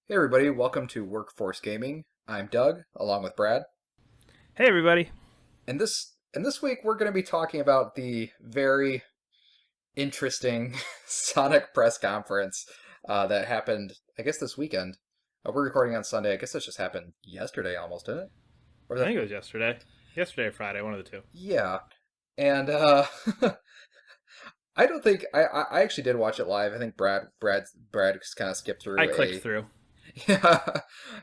Hey everybody, welcome to Workforce Gaming. I'm Doug, along with Brad, Hey, everybody. and this week we're going to be talking about the very interesting Sonic press conference that happened, I guess, this weekend. We're recording on Sunday. I guess this just happened yesterday, almost, didn't it? Or I the think it was yesterday. Yesterday or Friday, one of the two. yeah, and I don't think I actually did watch it live. I think Brad just kind of skipped I through clicked through. yeah,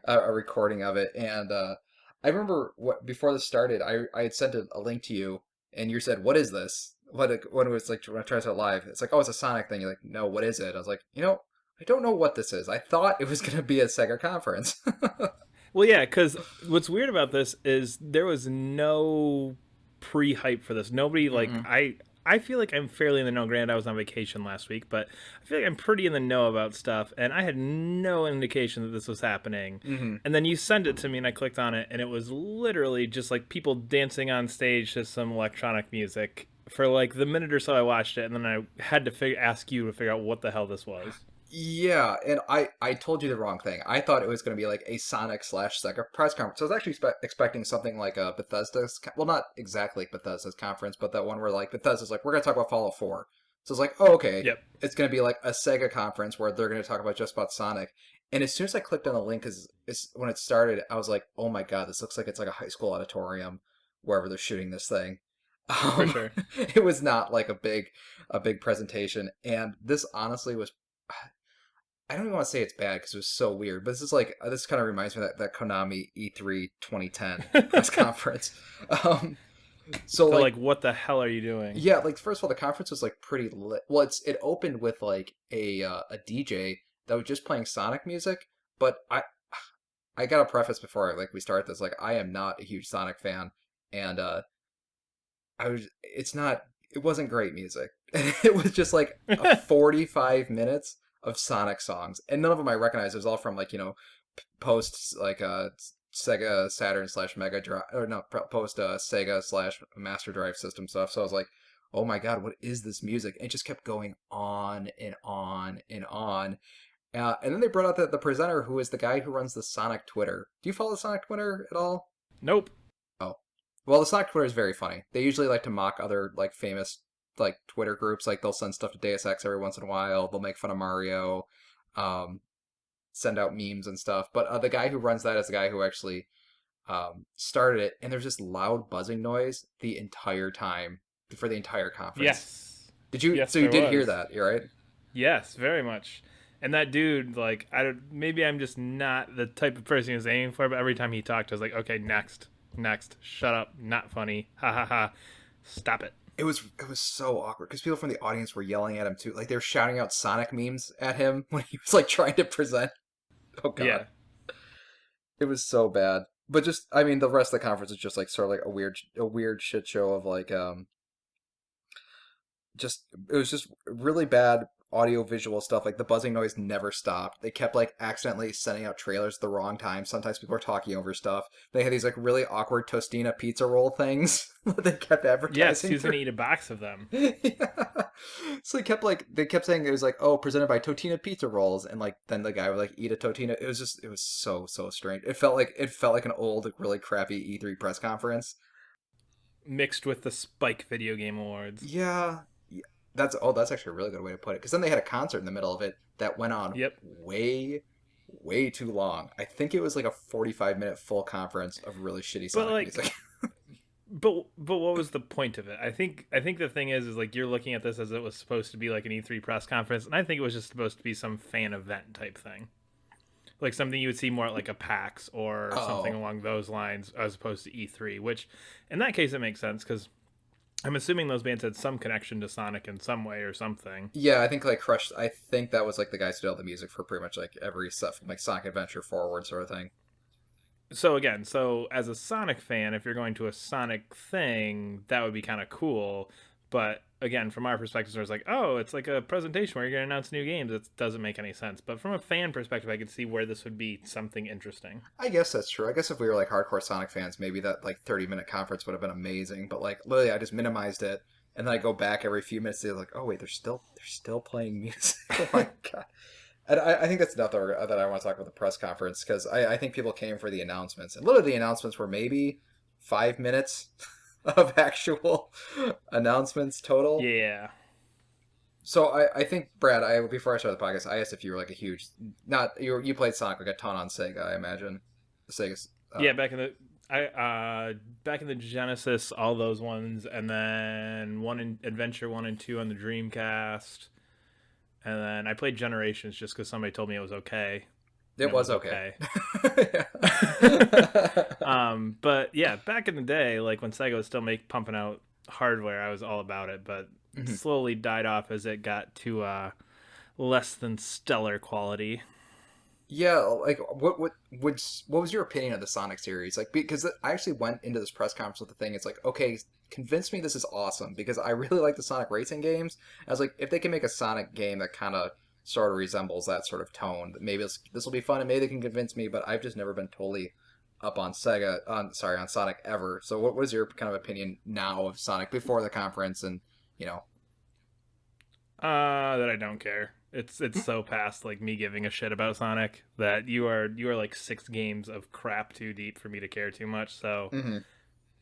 a recording of it. And I remember before this started, I had sent a link to you, and you said, "What is this?" When it was like when I tried to it live, it's like, "Oh, it's a Sonic thing." You're like, "No, what is it?" I was like, I don't know what this is. I thought it was going to be a Sega conference. Well, yeah, because what's weird about this is there was no pre-hype for this. Nobody like Mm-mm. I feel like I'm fairly in the know. Granted, I was on vacation last week, but I feel like I'm pretty in the know about stuff, and I had no indication that this was happening. Mm-hmm. And then you sent it to me, and I clicked on it, and it was literally just like people dancing on stage to some electronic music for like the minute or so I watched it, and then I had to ask you to figure out what the hell this was. Yeah, and I told you the wrong thing. I thought it was going to be like a Sonic slash Sega press conference. So I was actually expecting something like a Bethesda's, well, not exactly Bethesda's conference, but that one where like Bethesda's like, we're going to talk about Fallout 4. So it's like, oh, okay, Yep. it's going to be like a Sega conference where they're going to talk about just about Sonic. And as soon as I clicked on the link, is when it started, I was like, oh my God, this looks like it's like a high school auditorium wherever they're shooting this thing. For Um, sure. it was not like a big presentation, and this honestly was. I don't even want to say it's bad because it was so weird, but this is like this kind of reminds me of that Konami E3 2010 press conference. Um, so So, like like, what the hell are you doing? yeah, like first of all, the conference was like pretty lit. Well, it opened with like a DJ that was just playing Sonic music, but I got to preface before we start this, like I am not a huge Sonic fan, and it's not it wasn't great music. It was just like a 45 minutes of Sonic songs, and none of them I recognize. It was all from like post like Sega Saturn slash Mega Drive, or no, post Sega slash Master Drive system stuff. So I was like, oh my God, what is this music? And it just kept going on and on and on. And then they brought out the presenter, who is the guy who runs the Sonic Twitter. Do you follow the Sonic Twitter at all? Nope. Oh, well, the Sonic Twitter is very funny. They usually like to mock other like famous like Twitter groups. Like they'll send stuff to Deus Ex every once in a while. They'll make fun of Mario, um, send out memes and stuff. But the guy who runs that is the guy who actually started it. And there's this loud buzzing noise the entire time for the entire conference. Yes. Did you? Yes, So you there did hear was. that? You're right. Yes, very much. And that dude, like, I don't, maybe I'm just not the type of person he was aiming for, but every time he talked, I was like, okay, next, next, shut up, not funny, ha ha ha, stop it. It was so awkward because people from the audience were yelling at him too. Like they were shouting out Sonic memes at him when he was like trying to present. Oh God. Yeah. It was so bad. But just I mean the rest of the conference is just like sort of like a weird shit show of like just it was just really bad audio visual stuff. Like the buzzing noise never stopped. They kept like accidentally sending out trailers at the wrong time. Sometimes people were talking over stuff. They had these like really awkward Tostina pizza roll things that they kept Yes, advertising he was going for. to eat a box of them. Yeah. So they kept saying it was like, oh, presented by Totina Pizza Rolls, and like then the guy would like eat a Totina. It was so strange. It felt like an old really crappy E3 press conference. Mixed with the Spike Video Game Awards. Yeah, yeah. That's actually a really good way to put it. Because then they had a concert in the middle of it that went on Yep. way too long. I think it was like a 45-minute full conference of really shitty But, Sonic like, music. but what was the point of it? I think the thing is like you're looking at this as it was supposed to be like an E3 press conference, and I think it was just supposed to be some fan event type thing, like something you would see more at like a PAX or something Oh. along those lines, as opposed to E3. Which, in that case, it makes sense because I'm assuming those bands had some connection to Sonic in some way or something. Yeah, I think like Crush. I think that was like the guys who did all the music for pretty much like every stuff from like Sonic Adventure forward sort of thing. So again, so as a Sonic fan, if you're going to a Sonic thing, that would be kind of cool. But again, from our perspective, it's like, oh, it's like a presentation where you're going to announce new games. It doesn't make any sense. But from a fan perspective, I could see where this would be something interesting. I guess that's true. I guess if we were like hardcore Sonic fans, maybe that like 30-minute conference would have been amazing. But like literally, I just minimized it, and then I go back every few minutes. They're like, oh wait, they're still playing music. Oh my God. And I think that's enough that I want to talk about the press conference because I think people came for the announcements, and literally the announcements were maybe 5 minutes of actual announcements total. Yeah. So I think Brad, I before I started the podcast, I asked if you were like a huge not you played Sonic like a ton on Sega, I imagine. Sega's Yeah, back in the Genesis, all those ones, and then Adventure 1 and 2 on the Dreamcast. And then I played Generations just because somebody told me it was okay, and it it was was okay. okay. Yeah. But yeah, back in the day, like when Sega was still pumping out hardware, I was all about it. But it Mhm. slowly died off as it got to less than stellar quality. Yeah, like what was your opinion of the Sonic series? Like because I actually went into this press conference with the thing. It's like, okay, convince me this is awesome because I really like the Sonic racing games. I was like, if they can make a Sonic game that kind of sort of resembles that sort of tone, maybe this will be fun and maybe they can convince me. But I've just never been totally up on on Sonic ever. So what was your kind of opinion now of Sonic before the conference and you know? That I don't care. It's so past like me giving a shit about Sonic that you are like 6 games of crap too deep for me to care too much. So Hmm.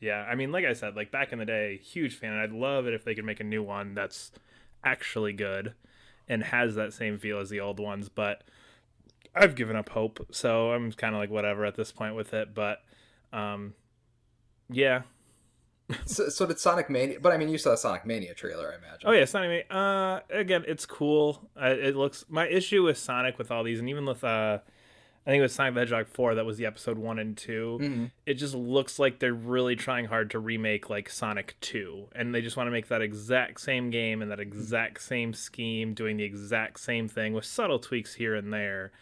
yeah, I mean, like I said, like back in the day, huge fan, and I'd love it if they could make a new one that's actually good and has that same feel as the old ones. But I've given up hope, so I'm kind of like whatever at this point with it. But um, yeah. So did Sonic Mania? But I mean, you saw the Sonic Mania trailer, I Oh imagine. yeah, Sonic. Again, it's cool. It looks. My issue with Sonic with all these, and even with I think it was Sonic the Hedgehog 4. That was the episode 1 and 2. Hmm. It just looks like they're really trying hard to remake like Sonic 2, and they just want to make that exact same game and that exact same scheme, doing the exact same thing with subtle tweaks here and there.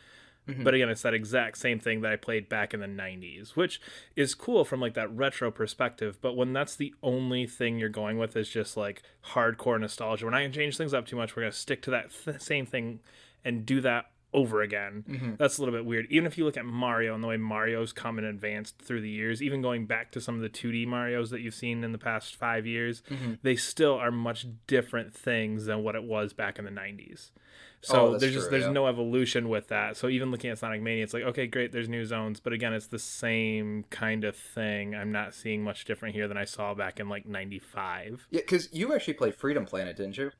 Hmm. But again, it's that exact same thing that I played back in the 90s, which is cool from like that retro perspective. But when that's the only thing you're going with is just like hardcore nostalgia, we're not going to change things up too much. We're going to stick to that same thing and do that over again. Hmm. That's a little bit weird. Even if you look at Mario and the way Mario's come and advanced through the years, even going back to some of the 2D Marios that you've seen in the past 5 years, Hmm. they still are much different things than what it was back in the 90s. Oh, So that's true. there's Yeah. no evolution with that. So even looking at Sonic Mania, it's like, okay, great, there's new zones, but again, it's the same kind of thing. I'm not seeing much different here than I saw back in like 95. Yeah, because you actually played Freedom Planet, didn't you?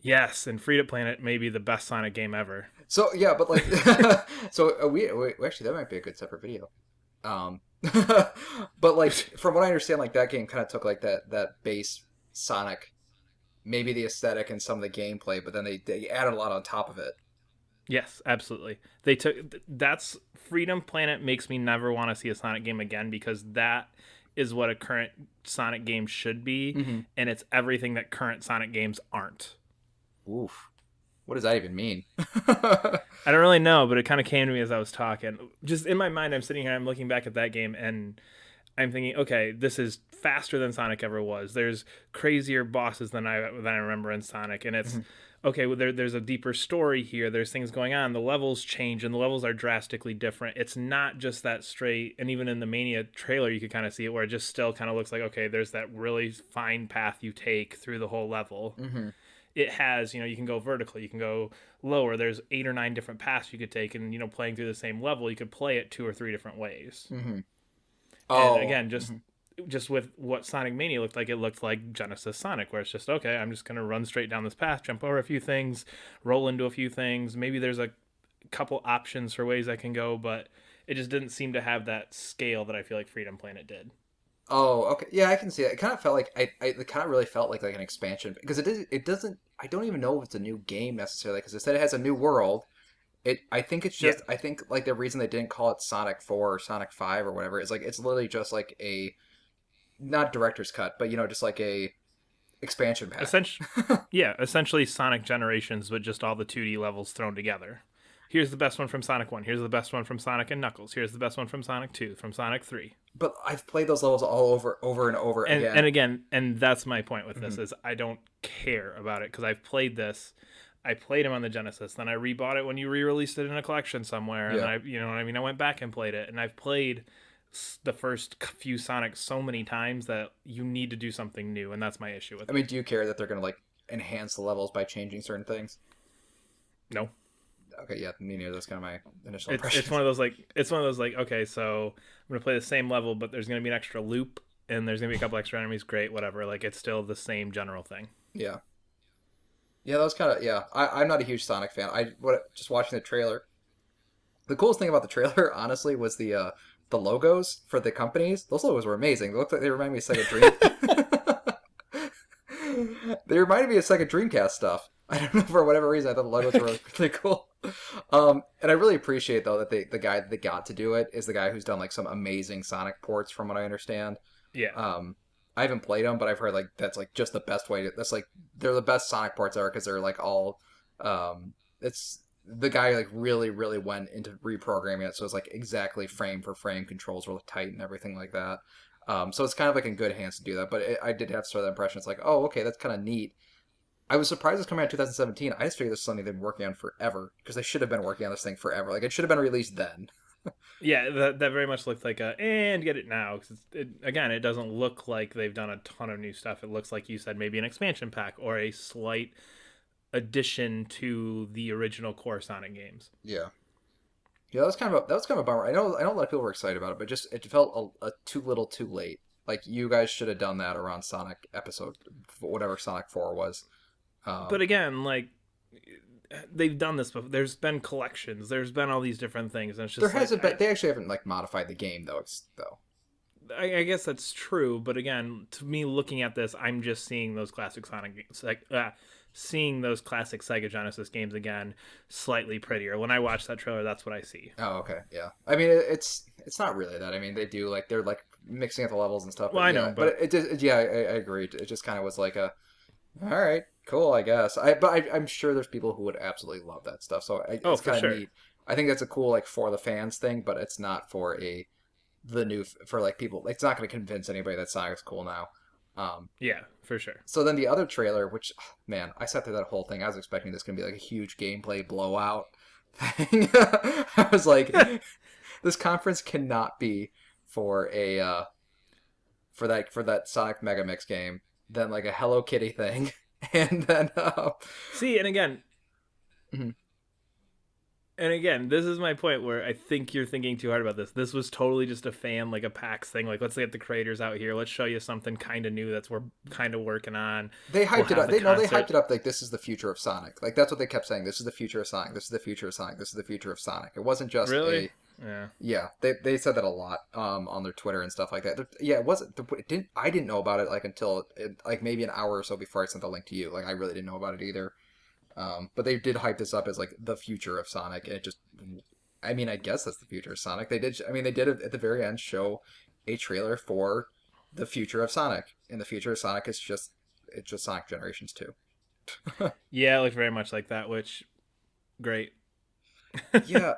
Yes, and Free to Planet may be the best Sonic game ever. So yeah, but like, so we actually that might be a good separate video. Um, but like from what I understand, like that game kind of took like that base Sonic, maybe the aesthetic and some of the gameplay, but then they added a lot on top of it. Yes, absolutely. They took that's Freedom Planet makes me never want to see a Sonic game again because that is what a current Sonic game should be, Hmm. and it's everything that current Sonic games aren't. Oof, what does that even mean? I don't really know, but it kind of came to me as I was talking. Just in my mind, I'm sitting here, I'm looking back at that game, and I'm thinking, okay, this is faster than Sonic ever was. There's crazier bosses than I remember in Sonic, and it's Mhm. okay. Well, there's a deeper story here. There's things going on. The levels change, and the levels are drastically different. It's not just that straight. And even in the Mania trailer, you could kind of see it where it just still kind of looks like okay, there's that really fine path you take through the whole level. Mhm. It has, you can go vertically, you can go lower. There's 8 or 9 different paths you could take, and playing through the same level, you could play it 2 or 3 different ways. Mhm. And Oh. again, Mhm. just with what Sonic Mania looked like, it looked like Genesis Sonic, where it's just okay, I'm just gonna run straight down this path, jump over a few things, roll into a few things. Maybe there's a couple options for ways I can go, but it just didn't seem to have that scale that I feel like Freedom Planet did. Oh, okay. Yeah, I can see it. It kind of felt like it kind of really felt like an expansion because it doesn't. I don't even know if it's a new game necessarily because it said it has a new world. I think it's Yeah, just. I think like the reason they didn't call it Sonic 4 or Sonic 5 or whatever is like it's literally just like a not director's cut, but just like a expansion pack. essentially, essentially Sonic Generations, but just all the 2D levels thrown together. Here's the best one from Sonic 1. Here's the best one from Sonic and Knuckles. Here's the best one from Sonic 2, from Sonic 3. But I've played those levels all over and over And again. again, and that's my point with this Hmm. is I don't care about it because I've played this. I played him on the Genesis, then I rebought it when you re-released it in a collection somewhere, and then Yeah. you know what I mean. I went back and played it, and I've played the first few Sonic so many times that you need to do something new, and that's my issue with I it. mean, do you care that they're gonna like enhance the levels by changing certain things? No, Okay, yeah, me neither. That's kind of my initial It's impressions. one of those like okay, so I'm gonna play the same level, but there's gonna be an extra loop and there's gonna be a couple extra enemies. Great, whatever. Like it's still the same general thing. Yeah, yeah, that was kind of yeah. I'm not a huge Sonic fan. Just watching the trailer. The coolest thing about the trailer, honestly, was the logos for the companies. Those logos were amazing. They looked like they reminded me of Sega Dream. They reminded me of Sega Dreamcast stuff. I don't know, for whatever reason. I thought the logos were really cool. And I really appreciate though that the guy that they got to do it is the guy who's done like some amazing Sonic ports, from what I understand. Yeah. Um, I haven't played them, but I've heard like that's like just the best way to. That's like they're the best Sonic ports ever because they're like all. It's the guy like really went into reprogramming it, so it's like exactly frame for frame controls were tight and everything like that. So it's kind of like in good hands to do that. But I did have sort of the impression it's like, oh, okay, that's kind of neat. I was surprised it's coming out in 2017. I just figured this is something they've been working on forever because they should have been working on this thing forever. Like it should have been released then. Yeah, that very much looked like a and get it now because again, it doesn't look like they've done a ton of new stuff. It looks like you said maybe an expansion pack or a slight addition to the original core Sonic games. Yeah. Yeah, that was kind of a bummer. I know a lot of people were excited about it, but just it felt a too little, too late. Like you guys should have done that around Sonic episode, whatever Sonic 4 was. But Um, again, like they've done this before. There's been collections. There's been all these different things, and it's there just like hasn't been. They actually haven't like modified the game though. Though. I guess that's true. But again, to me, looking at this, I'm just seeing those classic Sonic games, like seeing those classic Sega Genesis games again, slightly prettier. When I watch that trailer, that's what I see. Oh, okay, yeah. I mean, it's not really that. I mean, they do like they're like mixing up the levels and stuff. Well, But I yeah, know, but but yeah, I agree. It just kind of was like a all right, cool, I guess. I'm sure there's people who would absolutely love that stuff. So oh, it's for kind of sure. neat. I think that's a cool like for the fans thing, but it's not for the new for like people. It's not going to convince anybody that Sonic's cool now. Um, Yeah, for sure. so then the other trailer, which man, I sat through that whole thing. I was expecting this going to be like a huge gameplay blowout thing. I was like, this conference cannot be for a for that Sonic Mega Mix game. Then like a Hello Kitty thing, and then See, mhm. and again, this is my point where I think you're thinking too hard about this. This was totally just a fan, like a PAX thing. Like, let's get the creators out here. Let's show you something kind of new that's we're kind of working on. They We'll hyped it have up. the They concert. hyped it up like this is the future of Sonic. Like that's what they kept saying. This is the future of Sonic. This is the future of Sonic. This is the future of Sonic. It wasn't just Really? a Yeah. yeah. They said that a lot on their Twitter and stuff like that. Yeah, it wasn't. It didn't. I didn't know about it like until like maybe an hour or so before I sent the link to you. Like I really didn't know about it either. But they did hype this up as like the future of Sonic, and it just. I mean, I guess that's the future of Sonic. They did. I mean, they did at the very end show a trailer for the future of Sonic, and the future of Sonic is just it's just Sonic Generations 2. Yeah, it looked very much like that, which great. Yeah,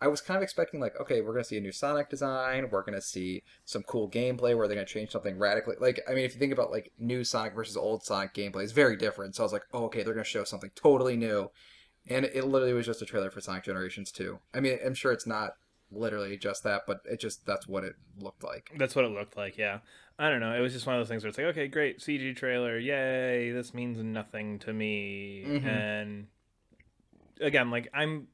I was kind of expecting like, okay, we're gonna see a new Sonic design, we're gonna see some cool gameplay where they're gonna change something radically. Like, I mean, if you think about like new Sonic versus old Sonic gameplay, it's very different. So I was like, oh, okay, they're gonna show something totally new, and it literally was just a trailer for Sonic Generations 2. I mean, I'm sure it's not literally just that, but it just that's what it looked like. That's what it looked like, yeah. I don't know. It was just one of those things where it's like, okay, great, CG trailer, yay, this means nothing to me. Hmm. And again, like I'm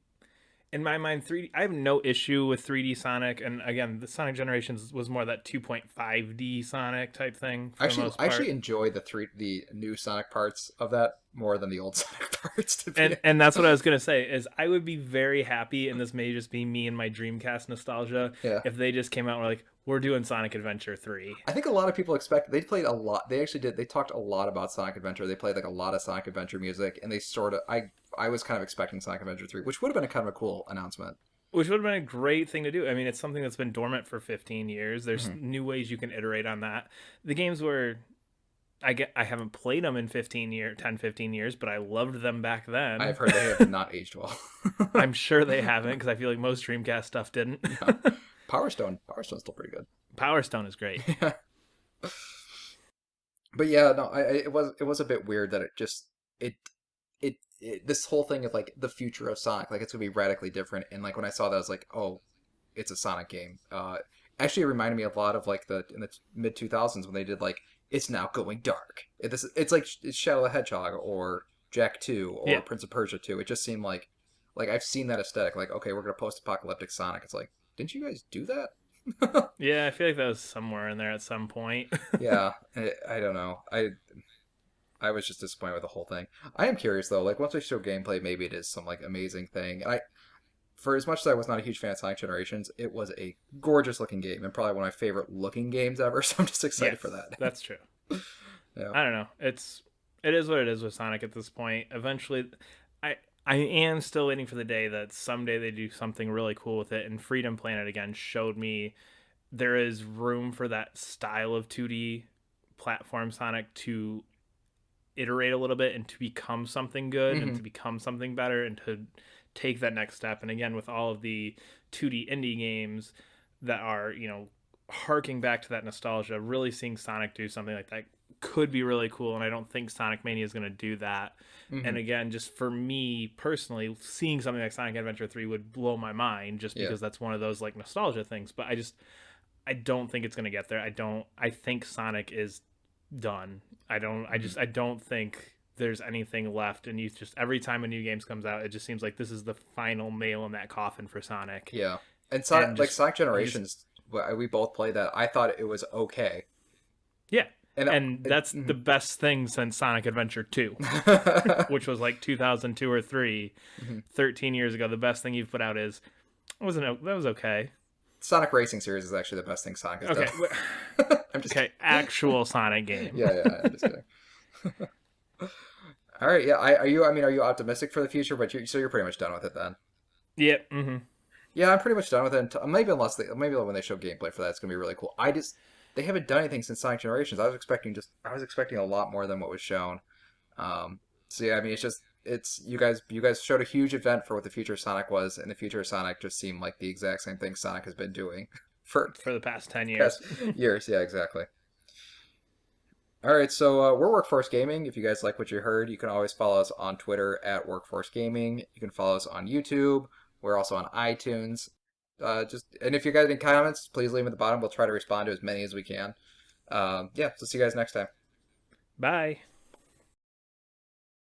in my mind 3D I have no issue with 3D Sonic, and again, the Sonic Generations was more that 2.5D Sonic type thing for the most I actually part. enjoy the new Sonic parts of that more than the old Sonic parts. To be And that's what I was gonna say is I would be very happy, and this may just be me and my Dreamcast nostalgia, yeah. if they just came out and were like, we're doing Sonic Adventure 3. I think a lot of people expect they played a lot. They actually did. They talked a lot about Sonic Adventure. They played like a lot of Sonic Adventure music, and they sort of. I was kind of expecting Sonic Adventure 3, which would have been a kind of a cool announcement. Which would have been a great thing to do. I mean, it's something that's been dormant for 15 years. There's Hmm. new ways you can iterate on that. The games were I haven't played them in 10 15 years, but I loved them back then. I've heard they have not aged well. I'm sure they haven't because I feel like most Dreamcast stuff didn't. Yeah. Power Stone's still pretty good. Power Stone is great. Yeah. But yeah, no, it was a bit weird that it this whole thing of like the future of Sonic, like it's gonna be radically different. And like when I saw that, I was like, oh, it's a Sonic game. Actually, it reminded me a lot of like the in the mid 2000s when they did like it's now going dark. It's like it's Shadow the Hedgehog or Jak 2 or Yeah. Prince of Persia 2. It just seemed like Like I've seen that aesthetic. Like, okay, we're gonna post-apocalyptic Sonic. It's like, didn't you guys do that? Yeah, I feel like that was somewhere in there at some point. Yeah, I don't know. I was just disappointed with the whole thing. I am curious though. Like once we show gameplay, maybe it is some like amazing thing. And for as much as I was not a huge fan of Sonic Generations, it was a gorgeous looking game and probably one of my favorite looking games ever. So I'm just excited for Yes, that. that's true. Yeah. I don't know. It is what it is with Sonic at this point. Eventually, I I am still waiting for the day that someday they do something really cool with it. And Freedom Planet again showed me there is room for that style of 2D platform Sonic to iterate a little bit and to become something good and Hmm. to become something better and to take that next step. And again, with all of the 2D indie games that are, harking back to that nostalgia, really seeing Sonic do something like that could be really cool. And I don't think Sonic Mania is going to do that. Hmm. And again, just for me personally, seeing something like Sonic Adventure 3 would blow my mind just Yeah. because that's one of those like nostalgia things. But I don't think it's going to get there. I think Sonic is done. Hmm. I don't think there's anything left. And you just, every time a new game comes out, it just seems like this is the final nail in that coffin for Sonic. Yeah. And And Like just, Sonic you just, Generations, we both played that. I thought it was okay. yeah. And And that's the mhm. best thing since Sonic Adventure 2, which was like 2002 or 3, Mhm. 13 years ago. The best thing you've put out is, that was okay. Sonic Racing series is actually the best thing Sonic has done. Okay. I'm just Okay. kidding. Actual Sonic game. Yeah, I'm just kidding. All right, yeah. Are you? I mean, are you optimistic for the future? But you're pretty much done with it then. Yep. Mm-hmm. Yeah, I'm pretty much done with it. Maybe maybe when they show gameplay for that, it's gonna be really cool. They haven't done anything since Sonic Generations. I was expecting a lot more than what was shown. Um, so yeah, I mean, it's you guys showed a huge event for what the future of Sonic was, and the future of Sonic just seemed like the exact same thing Sonic has been doing for For the past 10 past years. years. Yeah, exactly. All right, so we're Workforce Gaming. If you guys like what you heard, you can always follow us on Twitter at Workforce Gaming. You can follow us on YouTube. We're also on iTunes. And if you guys have any comments, please leave them at the bottom. We'll try to respond to as many as we can. Yeah, so see you guys next time. Bye.